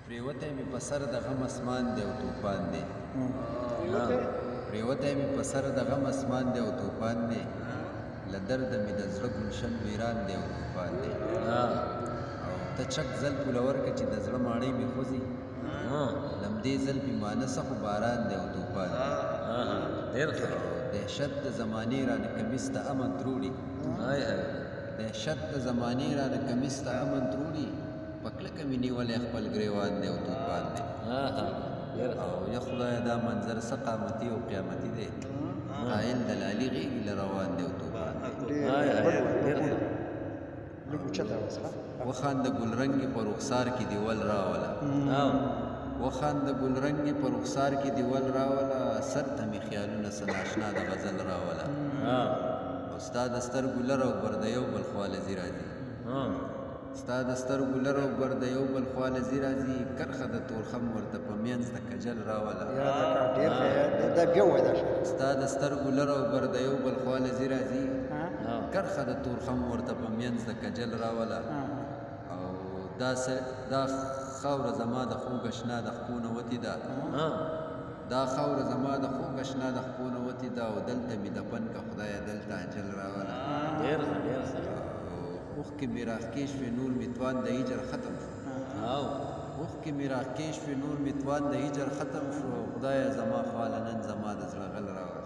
پریوتی می په سر د غم اسمان دی او توفان دی پریوتی می په سر د غم اسمان دی او توفان دی له درده مې د زړه ګلشن ویران دی او توفان دی او ته چک زلفو له ورکړه چې د زړه ماڼۍ مې خوځي لمدې زلفې مانه څه خو باران دی او توفان دی دهشت د زمانې رانه کمیس ته امن تروړي دهشت د زمانې رانه کمیس ته امن تروړي په کلکه مې نیولی خپل ګریوان دی او توفان دی او یا خدایه دا منظر څه قامتي او قیامتي دی قایل د لالي غېږې له روان دی او توفان دی وخانده ګلرنګې په رخسار کې دیول راوله وخانده ګلرنګې په رخسار کې دیول راوله سر ته مې خیالونه څه ناشنا د غزل راوله او ستا د سترګو لر او بر د یو بل خوالځي راځي ستا د سترګو لر او بر د یو بل خوالځي راځي کرښه د تورخم ورته په منځ د کجل راوله ستا د سترګو لر او بر د یو بل خوالځي راځي کرښه د تورخم ورته په منځ د کجل راوله او دا خاوره زما د خوږ اشنا د خپو نه وتې ده دا خاوره زما د خوږ اشنا د خپو نه وتې ده او دلته مې دفن که خدایه دلته اجل راوله اوښکې مې راښکې شوې نور مې توان د هجر ختم شو اوښکې مې راښکې شوې نور مې توان د هجر ختم شو خدایه زما خواله نن زما د زړه غل راوله